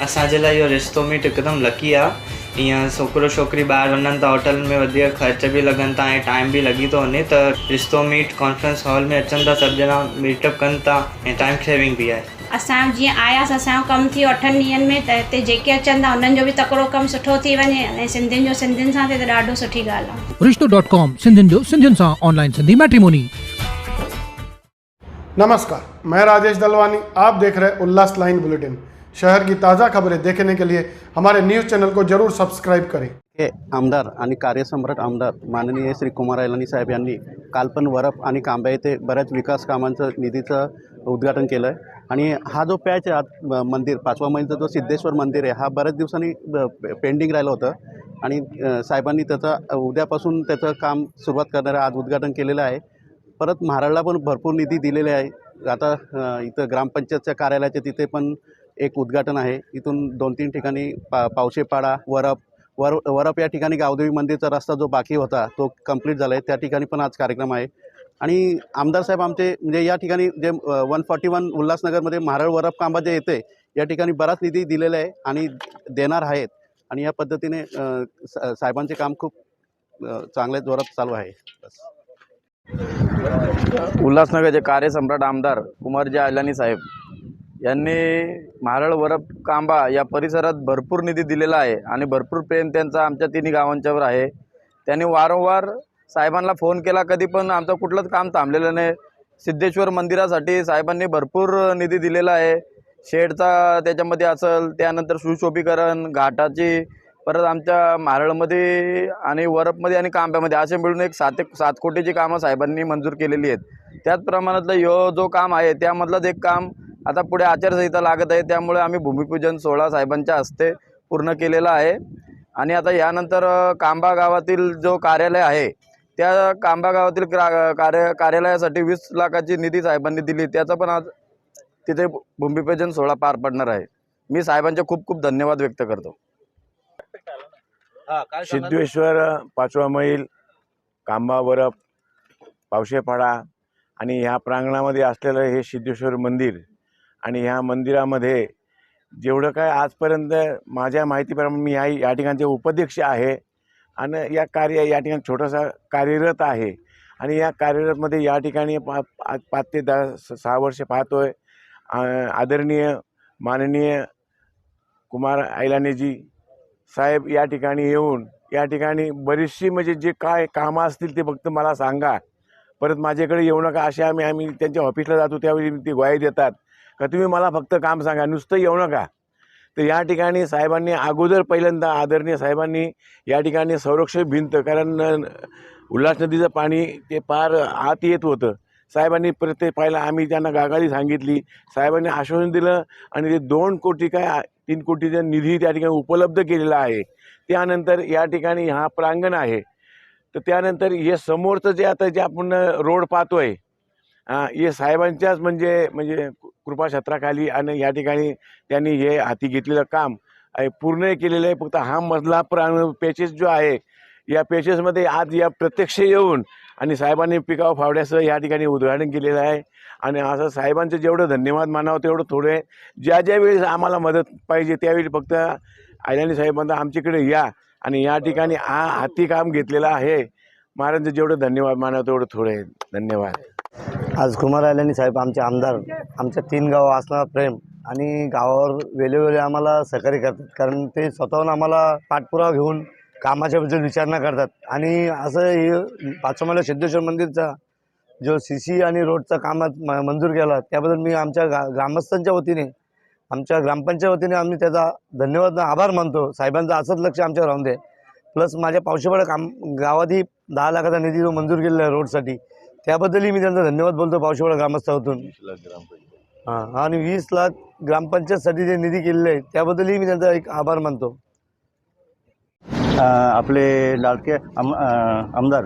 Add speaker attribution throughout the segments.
Speaker 1: असांजे लाइ इहो रिश्तो मीट हिकदमि लकी आहे। ईअं छोकिरो छोकिरी ॿाहिरि वञनि था होटल में वधीक ख़र्च बि लॻनि था ऐं टाइम बि लॻी थो वञे, त रिश्तो मीट कॉन्फ्रेंस हॉल में अचनि था, सभु ॼणा मीटअप कनि था ऐं टाइम सेविंग बि आहे।
Speaker 2: असांजो जीअं आयासीं, असांजो कमु थियो 8 ॾींहंनि में, त हिते जेके अचनि था उन्हनि जो बि तकिड़ो कमु सुठो थी वञे ऐं सिंधियुनि जो सिंधियुनि सां थिए त ॾाढो सुठी ॻाल्हि आहे।
Speaker 3: रिश्तो.com सिंधियुनि जो सिंधियुनि सां ऑनलाइन सिंधी मैट्रिमोनी।
Speaker 4: नमस्कार, मैं राजेश दलवानी, आप देख रहे उल्लास लाइन बुलेटिन। शहर की ताज़ा खबरें देखने के लिए हमारे न्यूज़ चैनल को जरूर सबस्क्राइब करें।
Speaker 5: हे आमदार आणि कार्यसम्राट आमदार माननीय श्री कुमार ऐलानी साहेब यांनी काल पण वरप आणि कांबा येथे बऱ्याच विकास कामांचं निधीचं उद्घाटन केलं आहे। आणि हा जो पॅच आहे आज मंदिर 5व्या मैलचा जो सिद्धेश्वर मंदिर आहे, हा बऱ्याच दिवसांनी पेंडिंग राहिलं होतं आणि साहेबांनी त्याचा उद्यापासून त्याचं काम सुरुवात करणार आज उद्घाटन केलेलं आहे। परत महाराळला पण भरपूर निधी दिलेले आहे। आता इथं ग्रामपंचायतच्या कार्यालयाच्या तिथे पण एक उद्घाटन आहे। इथून 2-3 ठिकाणी पावशेपाडा वरप या ठिकाणी गावदेवी मंदिरचा रस्ता जो बाकी होता तो कंप्लीट झाला आहे, त्या ठिकाणी पण आज कार्यक्रम आहे। आणि आमदार साहेब आमचे म्हणजे या ठिकाणी जे 141 उल्हासनगरमध्ये महाराळ वरप कांबा जे येते या ठिकाणी बराच निधी दिलेला आहे आणि देणार आहेत। आणि या पद्धतीने साहेबांचे काम खूप चांगल्या जोरात चालू आहे।
Speaker 6: उल्हासनगरचे कार्यसम्राट आमदार कुमारजी ऐलानी साहेब यांनी महाराळ वरप कांबा या परिसरात भरपूर निधी दिलेला आहे आणि भरपूर प्रेम त्यांचा आमच्या तिन्ही गावांच्यावर आहे। त्यांनी वारंवार साहेबांना फोन केला, कधी पण आमचं कुठलंच काम थांबलेलं नाही। सिद्धेश्वर मंदिरासाठी साहेबांनी भरपूर निधी दिलेला आहे, शेडचा त्याच्यामध्ये असेल, त्यानंतर सुशोभीकरण घाटाची, परत आमच्या महाराळमध्ये आणि वरपमध्ये आणि कांब्यामध्ये असे मिळून एक 7 कोटीची कामं साहेबांनी मंजूर केलेली आहेत। त्याच प्रमाणातलं जो काम आहे त्यामधलंच एक काम आता पुढे आचारसंहिता लागत आहे, त्यामुळे आम्ही भूमिपूजन सोहळा साहेबांच्या हस्ते पूर्ण केलेला आहे। आणि आता यानंतर कांबा गावातील जो कार्यालय आहे त्या कांबा गावातील कार्यालयासाठी 20 लाखाची निधी साहेबांनी दिली, त्याचा पण आज तिथे भूमिपूजन सोहळा पार पडणार आहे। मी साहेबांचे खूप खूप धन्यवाद व्यक्त करतो।
Speaker 7: सिद्धेश्वर 5वा मैल कांबा वरप पावशेपाडा आणि ह्या प्रांगणामध्ये असलेलं हे सिद्धेश्वर मंदिर आणि ह्या मंदिरामध्ये जेवढं काय आजपर्यंत माझ्या माहितीप्रमाणे मी या ठिकाणचे उपाध्यक्ष आहे आणि या ठिकाणी छोटासा कार्यरत आहे। आणि या कार्यरतमध्ये या ठिकाणी 5 ते 6 वर्ष पाहतोय आदरणीय माननीय कुमार ऐलानीजी साहेब या ठिकाणी येऊन या ठिकाणी बरीचशी म्हणजे जे काय कामं असतील ते फक्त मला सांगा, परत माझ्याकडे येऊ नका असे आम्ही त्यांच्या ऑफिसला जातो त्यावेळी ते ग्वाही देतात का तुम्ही मला फक्त काम सांगा, नुसतं येऊ नका। तर या ठिकाणी साहेबांनी अगोदर पहिल्यांदा आदरणीय साहेबांनी या ठिकाणी संरक्षक भिंत, कारण उल्हास नदीचं पाणी ते पार आत येत होतं, साहेबांनी प्रत्येक पाहिलं, आम्ही त्यांना गागाळी सांगितली, साहेबांनी आश्वासन दिलं आणि ते 2 कोटी काय 3 कोटीचा निधी त्या ठिकाणी उपलब्ध केलेला आहे। त्यानंतर या ठिकाणी हा प्रांगण आहे, तर त्यानंतर हे समोरचं जे आता जे आपण रोड पाहतोय हे साहेबांच्याच म्हणजे कृपाछत्राखाली आणि या ठिकाणी त्यांनी हे हाती घेतलेलं काम पूर्ण केलेलं आहे। फक्त हा मधला पेचेस जो आहे या पेचेसमध्ये आज या प्रत्यक्ष येऊन आणि साहेबांनी पिकाव फावड्यासह या ठिकाणी उद्घाटन केलेलं आहे। आणि असं साहेबांचं जेवढं धन्यवाद मानावं तेवढं थोडं आहे। ज्या वेळेस आम्हाला मदत पाहिजे त्यावेळी फक्त ऐलानी साहेबांना आमच्याकडे या आणि या ठिकाणी हाती काम घेतलेलं आहे। महाराजांचं जेवढं धन्यवाद मानावं तेवढं थोडं आहे। धन्यवाद।
Speaker 8: आज कुमार ऐलानी साहेब आमचे आमदार आमच्या 3 गाव असणारा प्रेम आणि गावावर वेळोवेळी आम्हाला सहकार्य करतात, कारण ते स्वतःहून आम्हाला पाठपुरावा घेऊन कामाच्याबद्दल विचारणा करतात। आणि असं हे 5व्या मैल सिद्धेश्वर मंदिरचा जो CC आणि रोडचा कामात मंजूर केला त्याबद्दल मी आमच्या ग्रामस्थांच्या वतीने आमच्या ग्रामपंचायत वतीने आम्ही त्याचा धन्यवाद आभार मानतो। साहेबांचं असंच लक्ष आमच्यावर राहून दे। प्लस माझ्या पावशेपाडा गावातही 10 लाखाचा निधी जो मंजूर केलेला आहे रोडसाठी, त्याबद्दलही मी त्यांचा धन्यवाद बोलतो पावशेपाडा ग्रामस्थातून। आणि 20 लाख ग्रामपंचायतसाठी जे निधी केलेले आहे त्याबद्दलही मी त्यांचा एक आभार मानतो।
Speaker 5: आपले लाडके आमदार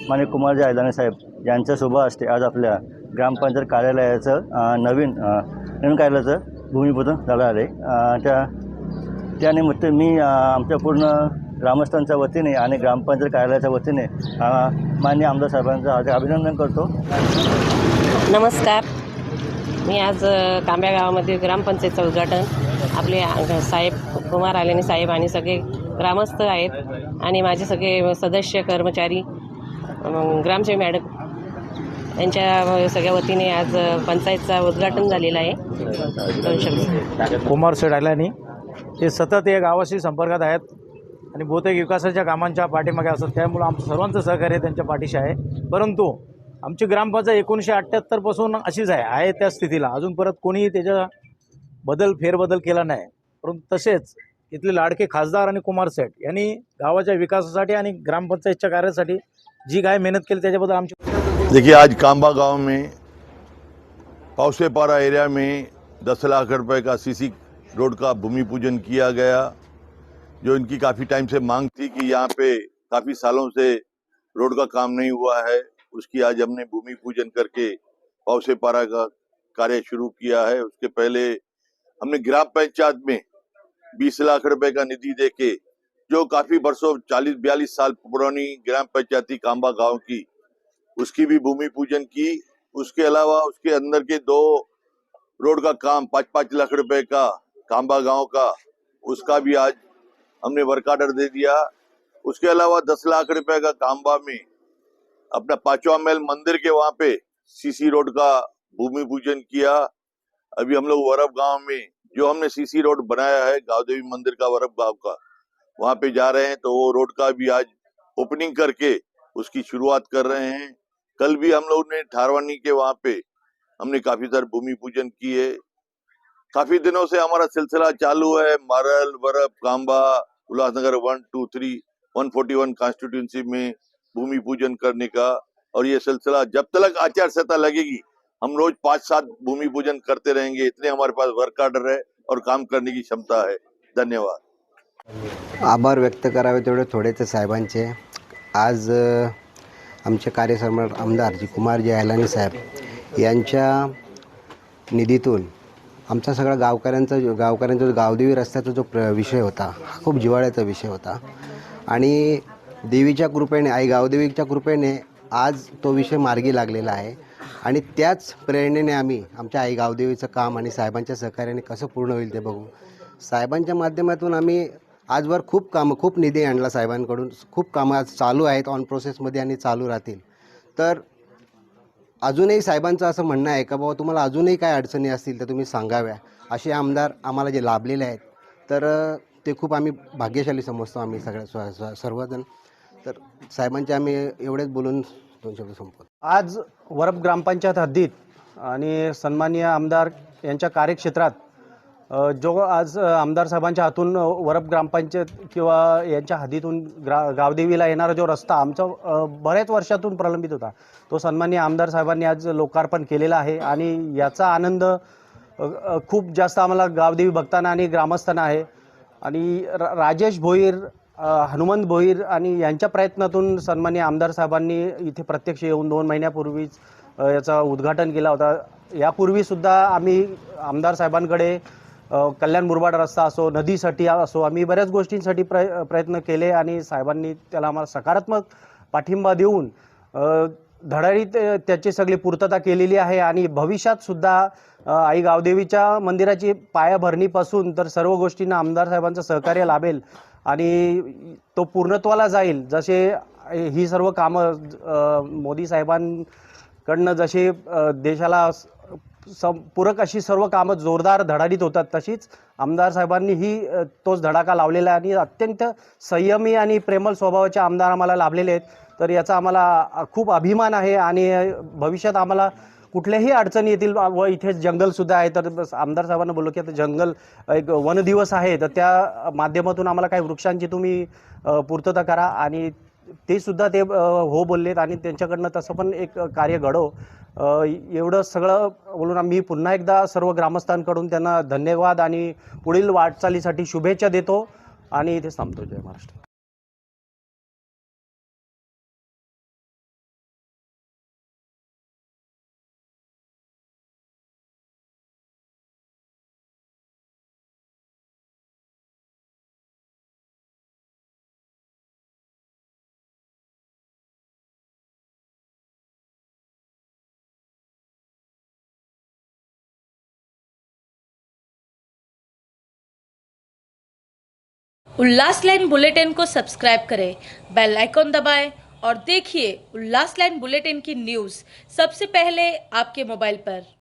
Speaker 5: माननीय कुमारजी ऐलानी साहेब यांच्या शुभ हस्ते आज आपल्या ग्रामपंचायत कार्यालयाचं नवीन कार्यालयाचं भूमिपूजन झालं आहे। त्यानिमित्त मी आमच्या पूर्ण ग्रामस्थांच्या वतीने आणि ग्रामपंचायत कार्यालयाच्या वतीने माननीय आमदार साहेबांचं अभिनंदन करतो।
Speaker 9: नमस्कार, मी आज कांब्या गावामध्ये ग्रामपंचायतचं उद्घाटन आपले साहेब कुमार आल्याने साहेब आणि सगळे ग्रामस्थ आहेत आणि माझे सगळे सदस्य कर्मचारी ग्रामसेवक मॅडम यांच्या सगळ्या वतीने आज पंचायतचा उद्घाटन झालेला आहे. 2 शब्द.
Speaker 10: कुमार शेठ आल्याने ते सतत या गावाशी संपर्कात आहेत आणि बहुतेक विकासाच्या कामांच्या पाठीमागे असतात. त्यामुळं आमचं सर्वांचं सहकार्य त्यांच्या पाठीशी आहे. परंतु आमची ग्रामपंचायत 1978 पासून अशीच आहे त्या स्थितीला. अजून परत कोणीही त्याच्या फेरबदल केला नाही. परंतु तसेच इथले लाडके खासदार आणि कुमार शेठ यांनी गावाच्या विकासासाठी आणि ग्रामपंचायतच्या कार्यासाठी जी काय मेहनत केली त्याच्याबद्दल आमची.
Speaker 11: देखिए, आज कांबा गांव में पावसेपारा एरिया में 10 लाख रुपए का सीसी रोड का भूमि पूजन किया गया, जो इनकी काफ़ी टाइम से मांग थी कि यहाँ पे काफ़ी सालों से रोड का काम नहीं हुआ है। उसकी आज हमने भूमि पूजन करके पावसेपारा का कार्य शुरू किया है। उसके पहले हमने ग्राम पंचायत में 20 लाख रुपए का निधि देके, जो काफ़ी वर्षों 40-42 साल पुरानी ग्राम पंचायती कांबा गांव की, उसकी भी भूमि पूजन की। उसके अलावा उसके अंदर के 2 रोड का काम 5-5 लाख रुपए का कांबा गांव का, उसका भी आज हमने वर्क ऑर्डर दे दिया। उसके अलावा 10 लाख रुपए का कांबा में अपना 5वां महल मंदिर के वहां पे सीसी रोड का भूमि पूजन किया। अभी हम लोग वरब गांव में जो हमने सीसी रोड बनाया है गावदेवी मंदिर का, वरब गांव का, वहां पे जा रहे हैं, तो वो रोड का भी आज ओपनिंग करके उसकी शुरुआत कर रहे हैं। कल भी हम लोग ने ठारवानी के वहां पे हमने काफी सारे भूमि पूजन किए। काफी दिनों से हमारा सिलसिला चालू है मारल, वरब, कांबा, उल्लासनगर 1, 2, 3, 141 कॉन्स्टिट्यूंसी में भूमि पूजन करने का। और ये सिलसिला जब तक आचार संहिता लगेगी हम रोज 5-7 भूमि पूजन करते रहेंगे। इतने हमारे पास वर्क ऑर्डर है और काम करने की क्षमता है। धन्यवाद.
Speaker 12: आभार व्यक्त करावे तेवढे थोडेच साहेबांचे. आज आमचे कार्यसम्राट आमदार कुमारजी आयलानी साहेब यांच्या निधीतून आमचा सगळा गावकऱ्यांचा गावदेवी रस्त्याचा जो विषय होता हा खूप जिव्हाळ्याचा विषय होता आणि देवीच्या कृपेने, आई गावदेवीच्या कृपेने आज तो विषय मार्गी लागलेला आहे आणि त्याच प्रेरणेने आम्ही आमच्या आई गावदेवीचं काम आणि साहेबांच्या सहकार्याने कसं पूर्ण होईल ते बघू. साहेबांच्या माध्यमातून आम्ही आजवर खूप निधी आणला साहेबांकडून. खूप कामं आज चालू आहेत, ऑन प्रोसेसमध्ये आणि चालू राहतील. तर अजूनही साहेबांचं असं म्हणणं आहे का बाबा तुम्हाला अजूनही काय अडचणी असतील तर तुम्ही सांगाव्या. असे आमदार आम्हाला जे लाभलेले आहेत तर ते खूप आम्ही भाग्यशाली समजतो आम्ही सर्वजण. तर साहेबांचे आम्ही एवढेच बोलून 2 शब्द संपवतो.
Speaker 10: आज वरब ग्रामपंचायत हद्दीत आणि सन्माननीय आमदार यांच्या कार्यक्षेत्रात जो आज आमदार साहेबांच्या हातून वरब ग्रामपंचायत किंवा यांच्या हद्दीतून गावदेवीला येणारा जो रस्ता आमचा बऱ्याच वर्षातून प्रलंबित होता, तो सन्माननीय आमदार साहेबांनी आज लोकार्पण केलेला आहे आणि याचा आनंद खूप जास्त आम्हाला गावदेवी भक्तांना आणि ग्रामस्थांना आहे. आणि राजेश भोईर, हनुमंत भोईर आणि यांच्या प्रयत्नातून सन्माननीय आमदार साहेबांनी इथे प्रत्यक्ष येऊन 2 महिन्यापूर्वीच याचा उद्घाटन केला होता. यापूर्वीसुद्धा आम्ही आमदार साहेबांकडे कल्याण मुरबाड रस्ता असो, नदीसाठी असो, आम्ही बऱ्याच गोष्टींसाठी प्रयत्न केले आणि साहेबांनी त्याला आम्हाला सकारात्मक पाठिंबा देऊन धडाडीत त्याची सगळी पूर्तता केलेली आहे. आणि भविष्यातसुद्धा आई गावदेवीच्या मंदिराची पायाभरणीपासून तर सर्व गोष्टींना आमदार साहेबांचं सहकार्य लाभेल आणि तो पूर्णत्वाला जाईल. जसे ही सर्व कामं मोदी साहेबांकडनं जसे देशाला पूरक अशी सर्व कामं जोरदार धडाडीत होतात, तशीच आमदार साहेबांनीही तोच धडाका लावलेला आहे आणि अत्यंत संयमी आणि प्रेमळ स्वभावाचे आमदार आम्हाला लाभलेले आहेत. तर याचा आम्हाला खूप अभिमान आहे आणि भविष्यात आम्हाला कुठल्याही अडचणी येतील व इथे जंगलसुद्धा आहे तर आमदार साहेबांना बोललो की आता जंगल एक वन दिवस आहे तर त्या माध्यमातून आम्हाला काही वृक्षांची तुम्ही पूर्तता करा आणि ते सुद्धा ते हो बोललेत आणि त्यांच्याकडनं तसं पण एक कार्य घडो. एवढं सगळं बोलून मी पुन्हा एकदा सर्व ग्रामस्थांकडून त्यांना धन्यवाद आणि पुढील वाटचालीसाठी शुभेच्छा देतो आणि इथे थांबतो. जय महाराष्ट्र.
Speaker 13: उल्लास लाइन बुलेटिन को सब्सक्राइब करें, बेल आइकॉन दबाएं और देखिए उल्लास लाइन बुलेटिन की न्यूज़ सबसे पहले आपके मोबाइल पर।